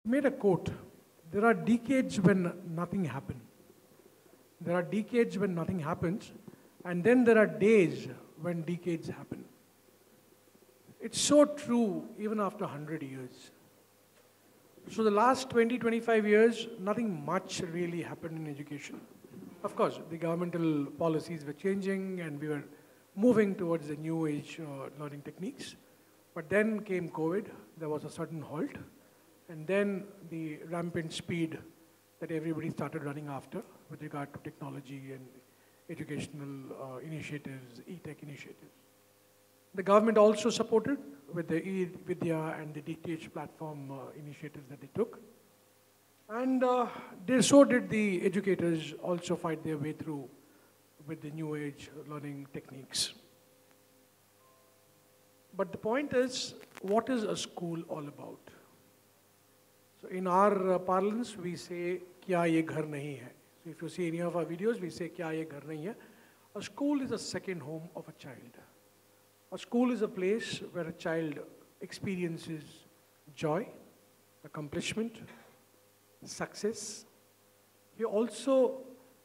Made a quote. There are decades when nothing happens. There are decades when nothing happens, and then there are days when decades happen. It's so true even after 100 years. So the last 20, 25 years, nothing much really happened in education. Of course, the governmental policies were changing and we were moving towards the new age learning techniques. But then came COVID, there was a certain halt. And then the rampant speed that everybody started running after with regard to technology and educational initiatives, e-tech initiatives. The government also supported with the e-Vidya and the DTH platform initiatives that they took. And so did the educators also fight their way through with the new age learning techniques. But the point is, what is a school all about? So in our parlance, we say, "Kya ye ghar nahi hai?" So if you see any of our videos, we say, "Kya ye ghar nahi hai?" A school is a second home of a child. A school is a place where a child experiences joy, accomplishment, success. He also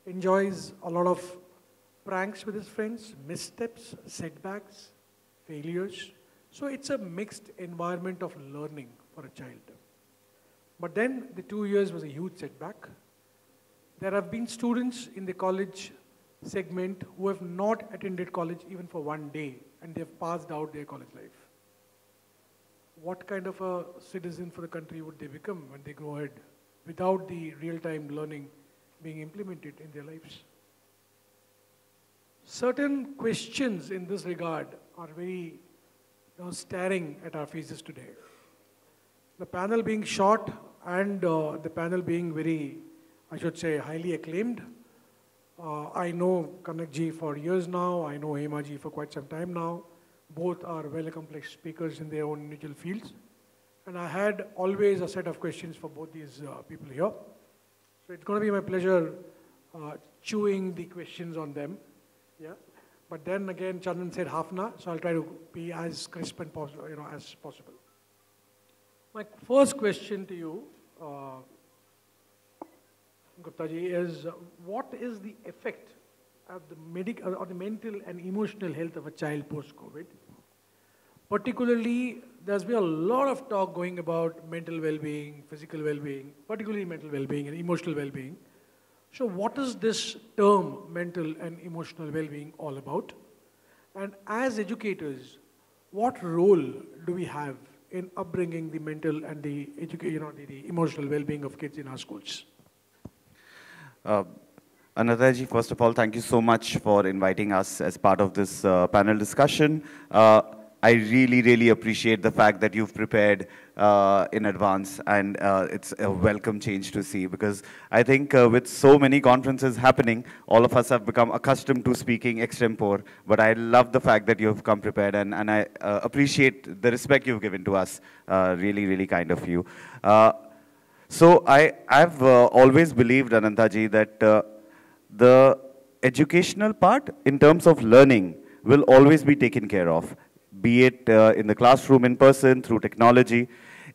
enjoys a lot of pranks with his friends, missteps, setbacks, failures. So it's a mixed environment of learning for a child. But then the 2 years was a huge setback. There have been students in the college segment who have not attended college even for one day, and they've passed out their college life. What kind of a citizen for the country would they become when they go ahead without the real-time learning being implemented in their lives? Certain questions in this regard are very staring at our faces today. The panel being short and the panel being very, I should say, highly acclaimed. I know Kanak ji for years now. I know Hema ji for quite some time now. Both are well-accomplished speakers in their own individual fields. And I had always a set of questions for both these people here. So it's going to be my pleasure chewing the questions on them. Yeah. But then again, Chandan said half an hour, so I'll try to be as crisp and as possible. My first question to you, Gupta ji, is what is the effect of the medical or the mental and emotional health of a child post-COVID? Particularly, there's been a lot of talk going about mental well-being, physical well-being, particularly mental well-being and emotional well-being. So what is this term, mental and emotional well-being, all about? And as educators, what role do we have in upbringing the mental and the the emotional well-being of kids in our schools? Anantha ji, first of all, thank you so much for inviting us as part of this panel discussion. I really, really appreciate the fact that you've prepared in advance, and it's a welcome change to see, because I think with so many conferences happening, all of us have become accustomed to speaking extempore, but I love the fact that you've come prepared, and I appreciate the respect you've given to us. Really, really kind of you. So I've always believed, Anantha ji, that the educational part in terms of learning will always be taken care of, be it in the classroom, in person, through technology.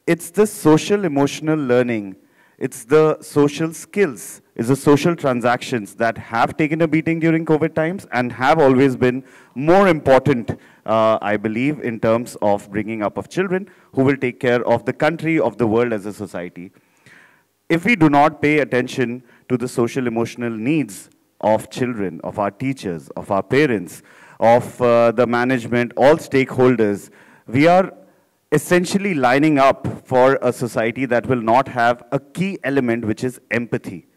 It's the social emotional learning, it's the social skills, it's the social transactions that have taken a beating during COVID times and have always been more important, I believe, in terms of bringing up of children who will take care of the country, of the world as a society. If we do not pay attention to the social emotional needs of children, of our teachers, of our parents, of the management, all stakeholders, we are essentially lining up for a society that will not have a key element, which is empathy.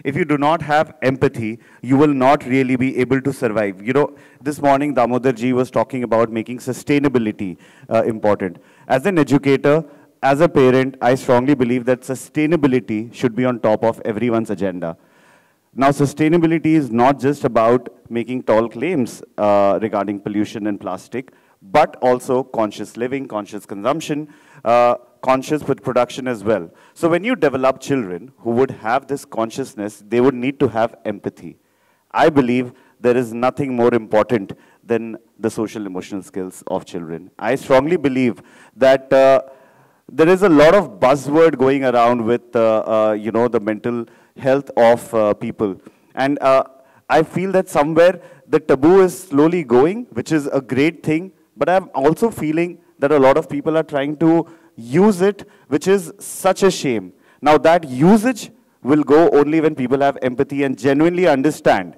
If you do not have empathy, you will not really be able to survive. You know, this morning Damodar ji was talking about making sustainability important. As an educator, as a parent, I strongly believe that sustainability should be on top of everyone's agenda. Now, sustainability is not just about making tall claims regarding pollution and plastic, but also conscious living, conscious consumption, conscious food production as well. So when you develop children who would have this consciousness, they would need to have empathy. I believe there is nothing more important than the social emotional skills of children. I strongly believe that there is a lot of buzzword going around with, the mental health of people. And I feel that somewhere the taboo is slowly going, which is a great thing. But I'm also feeling that a lot of people are trying to use it, which is such a shame. Now that usage will go only when people have empathy and genuinely understand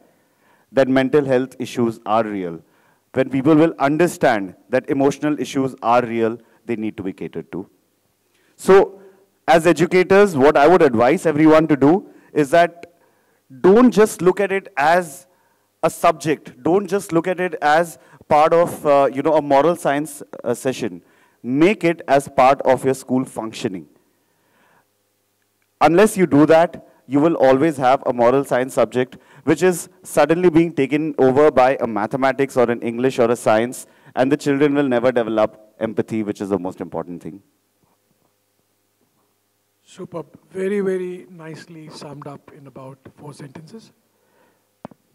that mental health issues are real. When people will understand that emotional issues are real, they need to be catered to. So, as educators, what I would advise everyone to do is that don't just look at it as a subject. Don't just look at it as part of, a moral science session. Make it as part of your school functioning. Unless you do that, you will always have a moral science subject which is suddenly being taken over by a mathematics or an English or a science, and the children will never develop empathy, which is the most important thing. Superb. Very, very nicely summed up in about 4 sentences.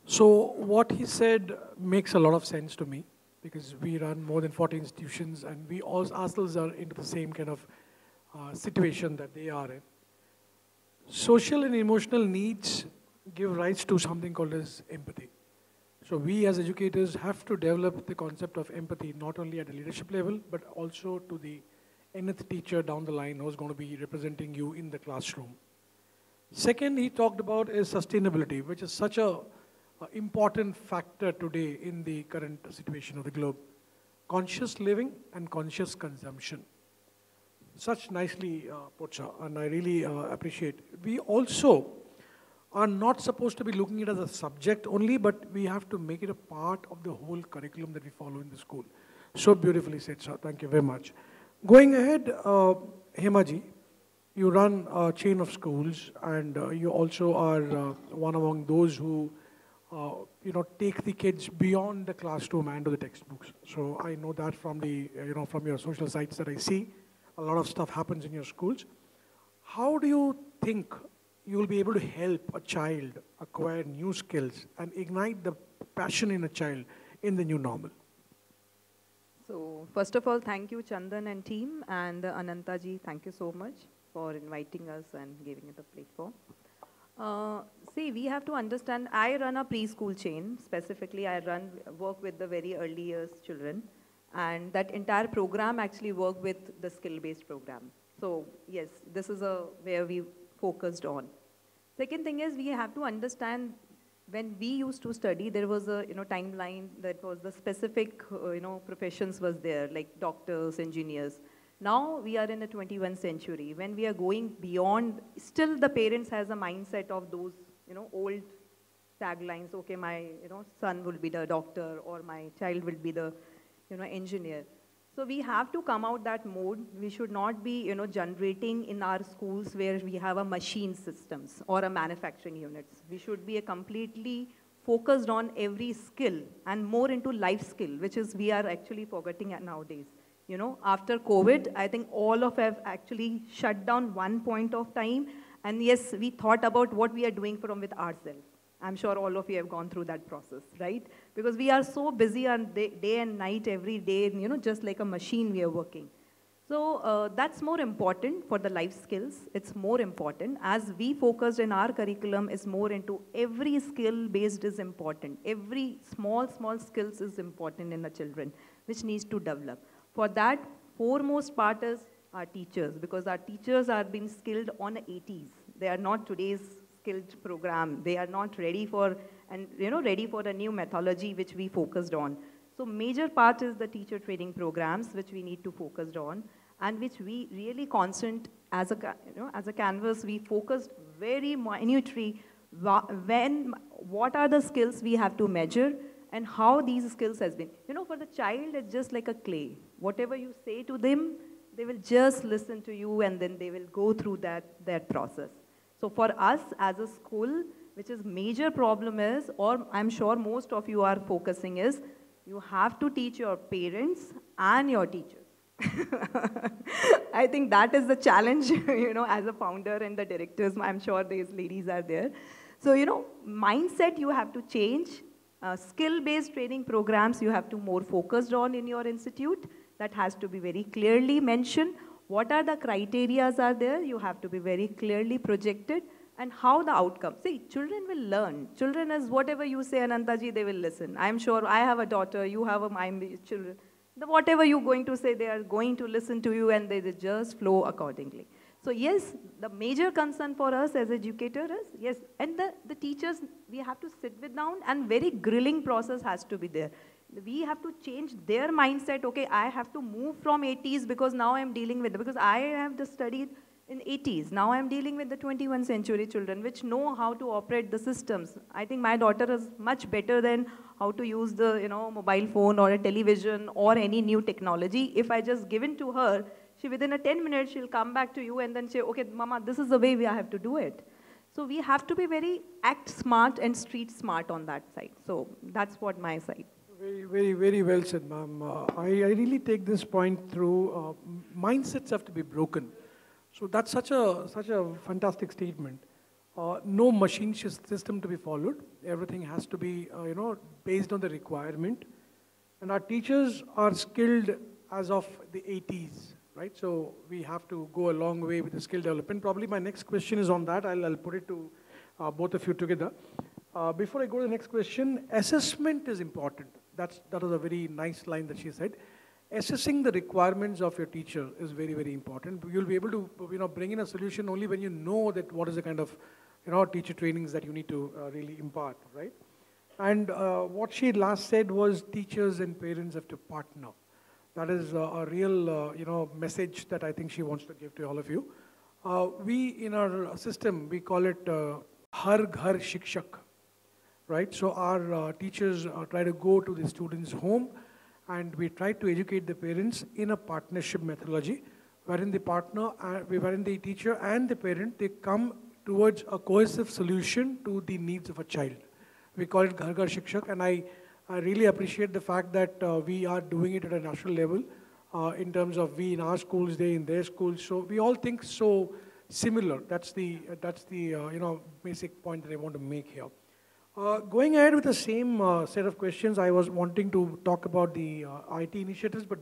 So what he said makes a lot of sense to me, because we run more than 40 institutions and we all ourselves are into the same kind of situation that they are in. Social and emotional needs give rise to something called as empathy. So we as educators have to develop the concept of empathy not only at a leadership level, but also to the nth teacher down the line who's going to be representing you in the classroom. Second, he talked about is sustainability, which is such a important factor today in the current situation of the globe. Conscious living and conscious consumption. Such nicely put, sir, and I really appreciate. We also are not supposed to be looking at it as a subject only, but we have to make it a part of the whole curriculum that we follow in the school. So beautifully said, sir. Thank you very much. Going ahead, Hema ji, you run a chain of schools, and you also are one among those who, take the kids beyond the classroom and to the textbooks. So I know that from the, from your social sites that I see, a lot of stuff happens in your schools. How do you think you will be able to help a child acquire new skills and ignite the passion in a child in the new normal? So first of all, thank you Chandan and team, and Anantha ji, thank you so much for inviting us and giving it a platform. See, we have to understand, I run a preschool chain. Specifically, I work with the very early years children, and that entire program actually work with the skill-based program. So yes, this is where we focused on. Second thing is, we have to understand, when we used to study, there was a timeline that was the specific professions was there, like doctors, engineers. Now we are in the 21st century. When we are going beyond, still the parents has a mindset of those old taglines. Okay, my son will be the doctor, or my child will be the engineer. So we have to come out that mode. We should not be generating in our schools where we have a machine systems or a manufacturing units. We should be a completely focused on every skill and more into life skill, which is we are actually forgetting nowadays. After COVID, I think all of us have actually shut down one point of time. And yes, we thought about what we are doing with ourselves. I'm sure all of you have gone through that process, right? Because we are so busy on day and night, every day, just like a machine we are working. So that's more important for the life skills. It's more important. As we focused in our curriculum is more into every skill based is important. Every small skills is important in the children, which needs to develop. For that, foremost part is our teachers, because our teachers are being skilled on the 80s. They are not today's skilled program. They are not ready for, ready for a new methodology which we focused on. So major part is the teacher training programs which we need to focus on, and which we really constant as a canvas. We focused very minutely what are the skills we have to measure and how these skills has been. For the child, it's just like a clay. Whatever you say to them, they will just listen to you, and then they will go through that process. So for us as a school, which is major problem is, or I'm sure most of you are focusing is, you have to teach your parents and your teachers. I think that is the challenge, as a founder and the directors, I'm sure these ladies are there. So, you know, mindset you have to change. Skill-based training programs you have to more focused on in your institute. That has to be very clearly mentioned. What are the criterias are there? You have to be very clearly projected. And how the outcome. See, children will learn. Children is whatever you say, Anantha ji, they will listen. I'm sure I have a daughter, you have my children. Whatever you're going to say, they are going to listen to you and they just flow accordingly. So yes, the major concern for us as educators is, yes, and the teachers, we have to sit with down and very grilling process has to be there. We have to change their mindset. Okay, I have to move from 80s because now I'm dealing with, because I have just studied in 80s. Now I'm dealing with the 21st century children which know how to operate the systems. I think my daughter is much better than how to use the, you know, mobile phone or a television or any new technology. If I just give it to her, she within a 10 minutes, she'll come back to you and then say, okay, mama, this is the way we have to do it. So we have to be very act smart and street smart on that side. So that's what my side. Very, very, very well said, ma'am. I really take this point through. Mindsets have to be broken. So that's such a fantastic statement. No machine system to be followed. Everything has to be, you know, based on the requirement. And our teachers are skilled as of the 80s, right? So we have to go a long way with the skill development. Probably my next question is on that. I'll put it to both of you together. Before I go to the next question, assessment is important. That was a very nice line that she said. Assessing the requirements of your teacher is very, very important. You'll be able to, you know, bring in a solution only when you know that what is the kind of, you know, teacher trainings that you need to really impart, right? And what she last said was teachers and parents have to partner. That is a real, you know, message that I think she wants to give to all of you. We, in our system, we call it Har Ghar Shikshak, right? So our teachers try to go to the student's home and we try to educate the parents in a partnership methodology, wherein the teacher and the parent, they come towards a cohesive solution to the needs of a child. We call it Ghar Ghar Shikshak, and I really appreciate the fact that we are doing it at a national level in terms of we in our schools, they in their schools. So we all think so similar. That's the you know, basic point that I want to make here. Going ahead with the same set of questions, I was wanting to talk about the IT initiatives, but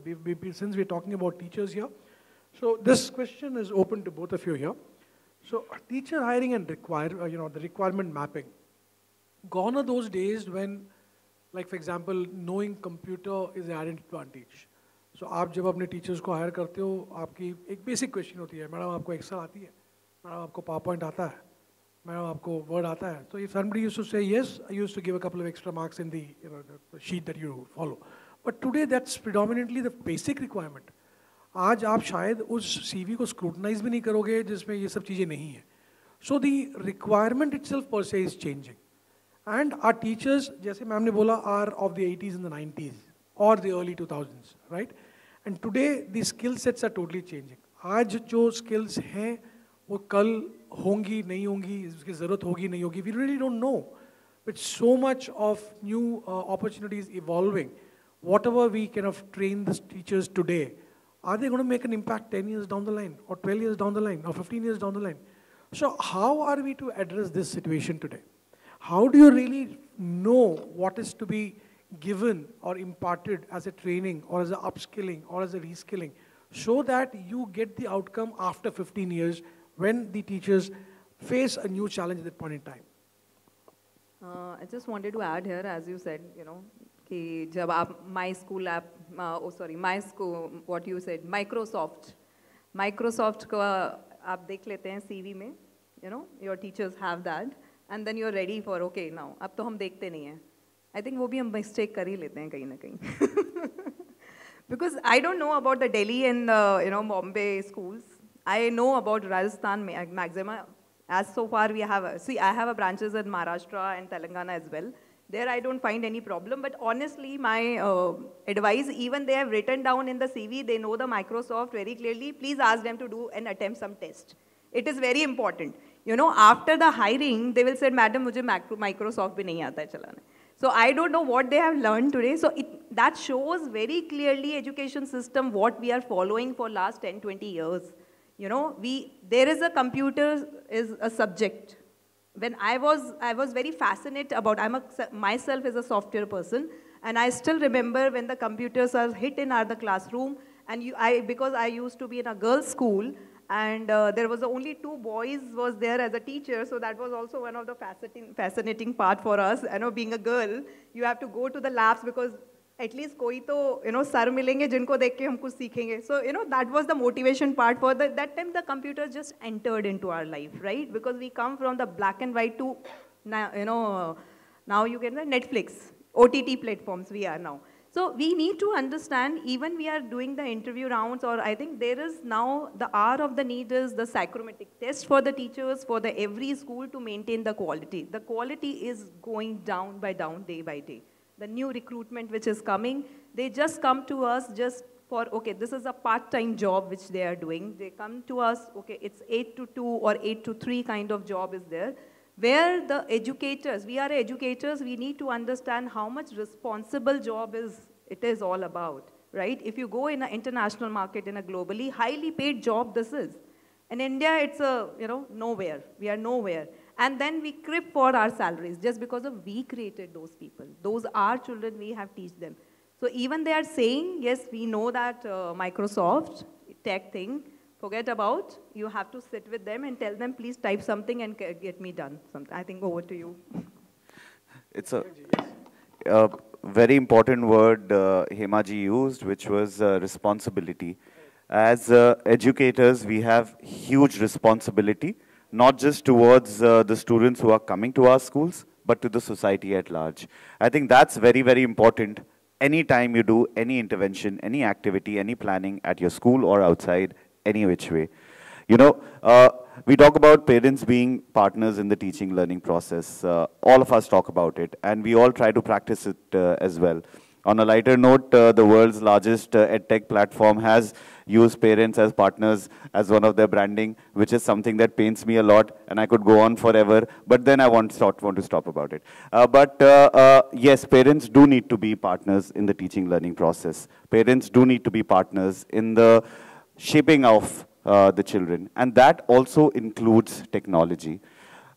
since we're talking about teachers here, so this question is open to both of you here. So teacher hiring and you know, the requirement mapping. Gone are those days when, like for example, knowing computer is an added advantage. So आप जब अपने teachers को hire करते हो, आपकी एक basic question होती है, मैडम आपको Excel आती है, मैडम आपको PowerPoint आता है, मैडम आपको Word आता है. So if somebody used to say yes, I used to give a couple of extra marks in the, you know, the sheet that you follow. But today that's predominantly the basic requirement. आज आप शायद उस CV को scrutinize भी नहीं करोगे जिसमें ये सब चीजें नहीं हैं. So the requirement itself per se is changing. And our teachers, जैसे मैम ने बोला, are of the 80s and the 90s or the early 2000s, right? And today the skill sets are totally changing. आज जो skills हैं वो कल होंगी नहीं होंगी, इसकी ज़रूरत होगी नहीं होगी, we really don't know. With so much of new opportunities evolving, whatever we kind of train the teachers today, are they going to make an impact 10 years down the line, or 12 years down the line, or 15 years down the line? So how are we to address this situation today? How do you really know what is to be given or imparted as a training or as a upskilling or as a reskilling so that you get the outcome after 15 years when the teachers face a new challenge at that point in time? I just wanted to add here, as you said, you know, कि जब आप my school app, my school, what you said, Microsoft को आप देख लेते हैं CV में, you know, your teachers have that, and then you're ready for, okay, now, अब तो हम देखते नहीं हैं. I think वो भी हम mistake कर ही लेते हैं कहीं ना कहीं. Because I don't know about the Delhi and you know, Bombay schools. I know about Rajasthan maximum. As so far we have, see, I have branches in Maharashtra and Telangana as well. There I don't find any problem, but honestly, my advice, even they have written down in the CV, they know the Microsoft very clearly, please ask them to do and attempt some test. It is very important. You know, after the hiring, they will say, madam, mujhe Microsoft bhi nahi aata hai chalane. So I don't know what they have learned today. So that shows very clearly education system, what we are following for last 10, 20 years. You know, there is a computer is a subject when I was very fascinated about, myself as a software person, and I still remember when the computers are hit in the classroom, and because I used to be in a girls' school, and there was only 2 boys was there as a teacher, so that was also one of the fascinating part for us. I know, being a girl, you have to go to the labs because at least koi to, sir milenge jinko dekh ke hum kuch sikhenge. So, that was the motivation part for that time the computer just entered into our life, right? Because we come from the black and white to, now, now you get the Netflix, OTT platforms we are now. So we need to understand, even we are doing the interview rounds, or I think there is now, the hour of the need is the psychometric test for the teachers, for the every school to maintain the quality. The quality is going down by down, day by day. The new recruitment which is coming, they just come to us just for, okay, this is a part-time job which they are doing. They come to us, okay, it's 8 to 2 or 8 to 3 kind of job is there. Where the educators, we are educators, we need to understand how much responsible job it is all about, right? If you go in an international market, in a globally highly paid job, this is. In India, it's nowhere. We are nowhere. And then we crib for our salaries just because we created those people. Those are children, we have teach them. So even they are saying, yes, we know that Microsoft tech thing, forget about, you have to sit with them and tell them, please type something and get me done something. I think over to you. It's a very important word Hema ji used, which was responsibility. As educators, we have huge responsibility, not just towards the students who are coming to our schools, but to the society at large. I think that's very, very important. Anytime you do any intervention, any activity, any planning at your school or outside, any which way. We talk about parents being partners in the teaching learning process. All of us talk about it, and we all try to practice it as well. On a lighter note, the world's largest edtech platform has used parents as partners as one of their branding, which is something that pains me a lot, and I could go on forever, but then I want to stop about it. Yes, parents do need to be partners in the teaching learning process. Parents do need to be partners in the shaping of the children, and that also includes technology.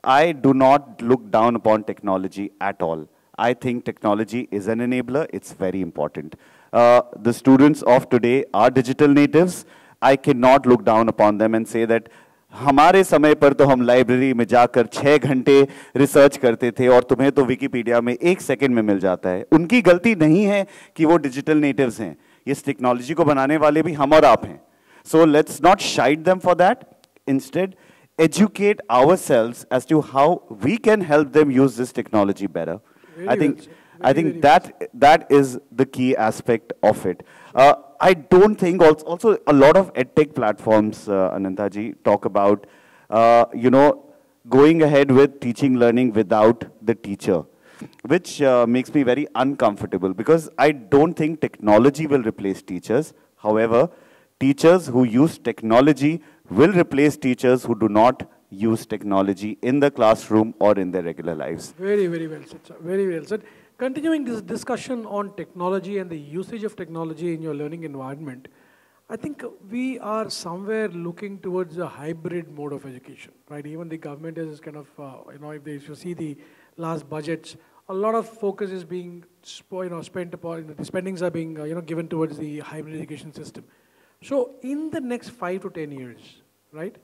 I do not look down upon technology at all. I think technology is an enabler. It's very important. The students of today are digital natives. I cannot look down upon them and say that हमारे समय पर तो हम library में जाकर 6 घंटे research करते थे और तुम्हें तो विकिपीडिया में 1 सेकंड में मिल जाता है. उनकी गलती नहीं है कि वो डिजिटल नेटिव्स हैं. इस टेक्नोलॉजी को बनाने वाले भी हम और आप हैं. So let's not shide them for that. Instead, educate ourselves as to how we can help them use this technology better. I think that is the key aspect of it. I don't think also a lot of edtech platforms, Anantha ji, talk about going ahead with teaching learning without the teacher, which makes me very uncomfortable because I don't think technology will replace teachers. However, teachers who use technology will replace teachers who do not use technology in the classroom or in their regular lives. Very, very well said, sir. Very well said. Continuing this discussion on technology and the usage of technology in your learning environment, I think we are somewhere looking towards a hybrid mode of education, right? Even the government is kind of, if you see the last budgets, a lot of focus is being spent upon, the spendings are being given towards the hybrid education system. So in the next 5 to 10 years, right,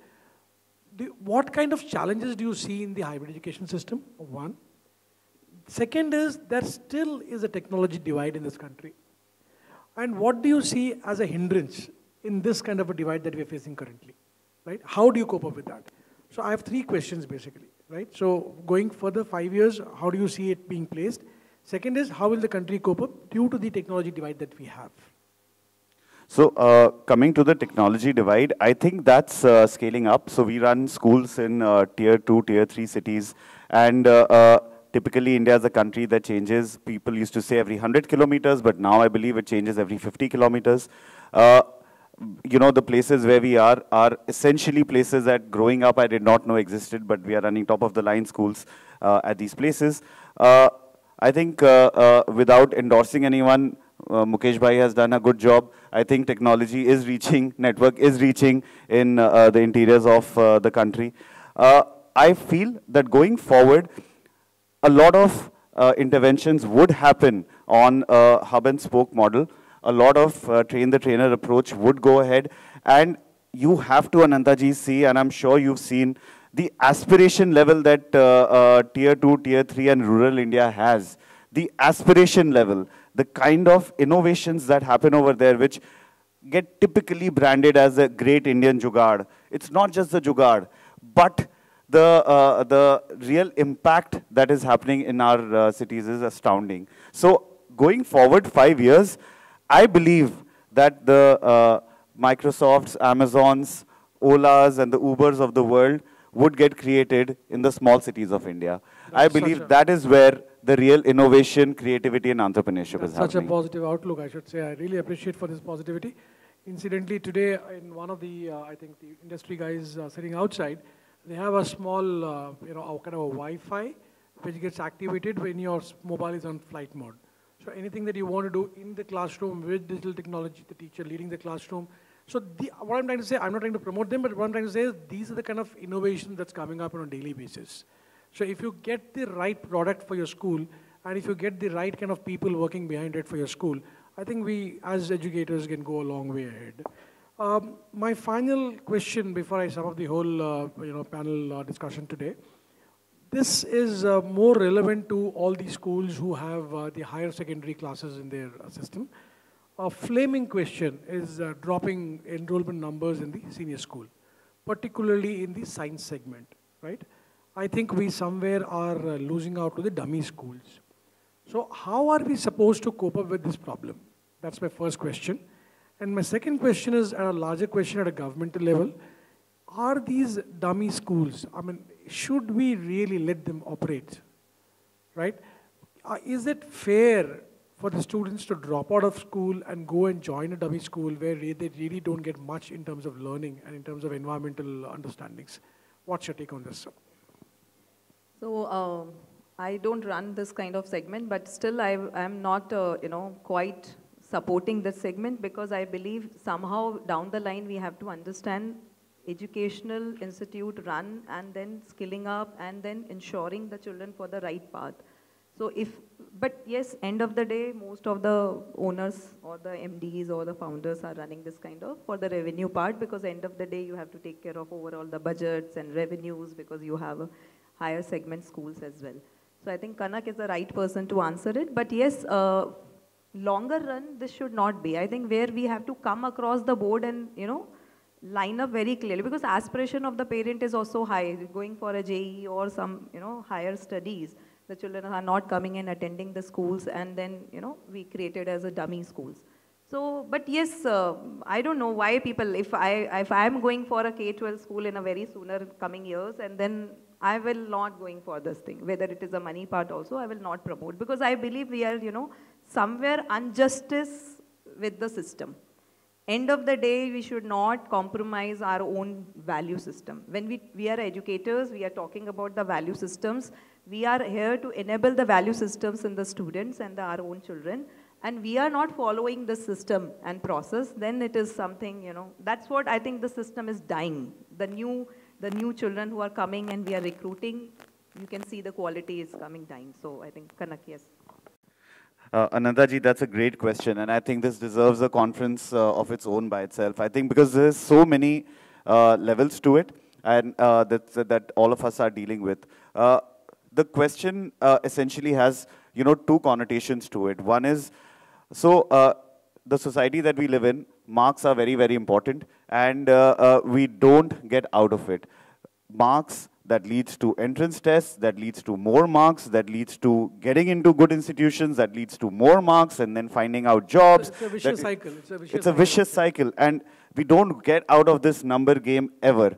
what kind of challenges do you see in the hybrid education system? One. Second is, there still is a technology divide in this country. And what do you see as a hindrance in this kind of a divide that we are facing currently, right? How do you cope up with that? So I have 3 questions basically, right? So going further 5 years, how do you see it being placed? Second is, how will the country cope up due to the technology divide that we have? So coming to the technology divide, I think that's scaling up. So we run schools in tier 2, tier 3 cities, and typically India is a country that changes. People used to say every 100 kilometers, but now I believe it changes every 50 kilometers. The places where we are essentially places that growing up I did not know existed, but we are running top of the line schools at these places. I think without endorsing anyone, Mukesh Bhai has done a good job. I think technology is reaching, network is reaching in the interiors of the country. I feel that going forward, a lot of interventions would happen on a hub and spoke model. A lot of train the trainer approach would go ahead. And you have to, Anantha ji, see, and I'm sure you've seen, the aspiration level that Tier 2, Tier 3 and rural India has. The aspiration level, the kind of innovations that happen over there, which get typically branded as a great Indian jugaad. It's not just the jugaad, but the real impact that is happening in our cities is astounding. So going forward 5 years, I believe that the Microsofts, Amazons, Olas and the Ubers of the world would get created in the small cities of India. I believe that is where the real innovation, creativity and entrepreneurship is happening. Such a positive outlook, I should say. I really appreciate for this positivity. Incidentally, today in one of the, I think the industry guys sitting outside, they have a small, kind of a Wi-Fi which gets activated when your mobile is on flight mode. So anything that you want to do in the classroom with digital technology, the teacher leading the classroom. So what I'm trying to say, I'm not trying to promote them, but what I'm trying to say is these are the kind of innovation that's coming up on a daily basis. So if you get the right product for your school, and if you get the right kind of people working behind it for your school, I think we as educators can go a long way ahead. My final question before I sum up the whole panel discussion today. This is more relevant to all the schools who have the higher secondary classes in their system. A flaming question is dropping enrollment numbers in the senior school, particularly in the science segment, right? I think we somewhere are losing out to the dummy schools. So how are we supposed to cope up with this problem? That's my first question. And my second question is a larger question at a governmental level. Are these dummy schools, I mean, should we really let them operate, right? Is it fair for the students to drop out of school and go and join a dummy school where they really don't get much in terms of learning and in terms of environmental understandings? What's your take on this, sir? So I don't run this kind of segment, but still I'm not, quite supporting this segment because I believe somehow down the line we have to understand educational institute run and then skilling up and then ensuring the children for the right path. So but yes, end of the day, most of the owners or the MDs or the founders are running this kind of for the revenue part because end of the day you have to take care of overall the budgets and revenues because you have a higher segment schools as well. So I think Kanak is the right person to answer it. But yes, longer run, this should not be. I think where we have to come across the board and, line up very clearly because aspiration of the parent is also high, going for a JE or some, higher studies. The children are not coming and attending the schools and then, we created as a dummy schools. So, but yes, I don't know why people, if I'm going for a K-12 school in a very sooner coming years and then I will not going for this thing, whether it is a money part also, I will not promote because I believe we are, somewhere injustice with the system. End of the day, we should not compromise our own value system. When we are educators, we are talking about the value systems. We are here to enable the value systems in the students and our own children. And we are not following the system and process, then it is something, that's what I think the system is dying. The new children who are coming and we are recruiting, you can see the quality is coming dying. So I think Kanak, yes. Anantha ji, that's a great question, and I think this deserves a conference of its own by itself. I think because there's so many levels to it, and that all of us are dealing with. The question essentially has, two connotations to it. One is, the society that we live in, marks are very, very important, and we don't get out of it. Marks that leads to entrance tests, that leads to more marks, that leads to getting into good institutions, that leads to more marks, and then finding out jobs. It's a vicious cycle. It's a vicious cycle, and we don't get out of this number game ever.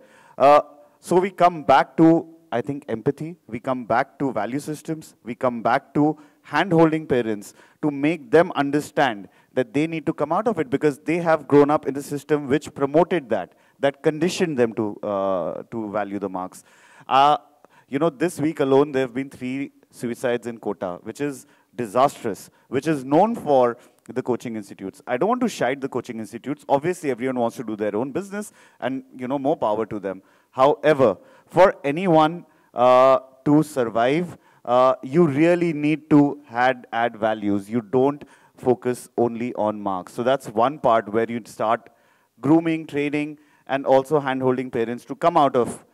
So we come back to, I think, empathy. We come back to value systems. We come back to hand-holding parents to make them understand that they need to come out of it because they have grown up in the system which promoted that conditioned them to value the marks. This week alone, there have been 3 suicides in Kota, which is disastrous, which is known for the coaching institutes. I don't want to shide the coaching institutes. Obviously, everyone wants to do their own business, and more power to them. However, for anyone to survive, you really need to add values. You don't focus only on marks. So that's one part where you start grooming, training, and also hand-holding parents to come out of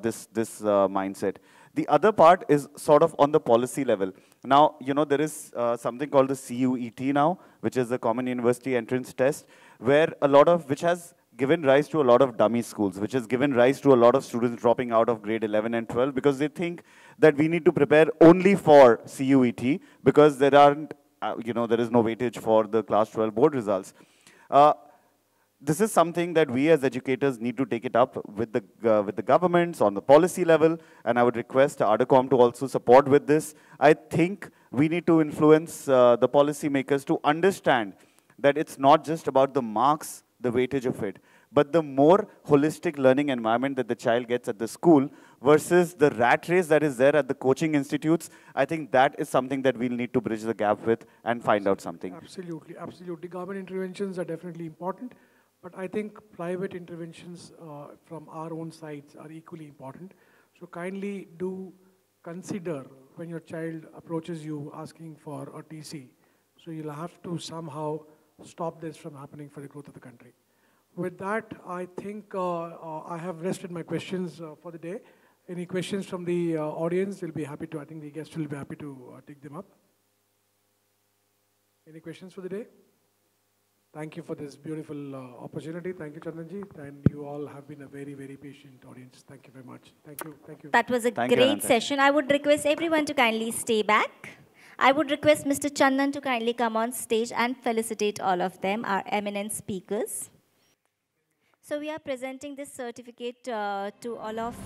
this mindset. The other part is sort of on the policy level. Now, there is something called the CUET now, which is the Common University Entrance Test, which has given rise to a lot of dummy schools, which has given rise to a lot of students dropping out of grade 11 and 12 because they think that we need to prepare only for CUET because there aren't, there is no weightage for the class 12 board results. This is something that we as educators need to take it up with the governments on the policy level, and I would request ArdorComm to also support with this. I think we need to influence the policymakers to understand that it's not just about the marks, the weightage of it, but the more holistic learning environment that the child gets at the school versus the rat race that is there at the coaching institutes. I think that is something that we'll need to bridge the gap with and find out something. Absolutely, absolutely. Government interventions are definitely important. But I think private interventions from our own sides are equally important. So kindly do consider when your child approaches you asking for a TC. So you'll have to somehow stop this from happening for the growth of the country. With that, I think I have rested my questions for the day. Any questions from the audience? We'll be happy to, I think the guests will be happy to take them up. Any questions for the day? Thank you for this beautiful opportunity. Thank you, Chandanji. And you all have been a very, very patient audience. Thank you very much. Thank you. Thank you. That was a great session. I would request everyone to kindly stay back. I would request Mr. Chandan to kindly come on stage and felicitate all of them, our eminent speakers. So we are presenting this certificate to all of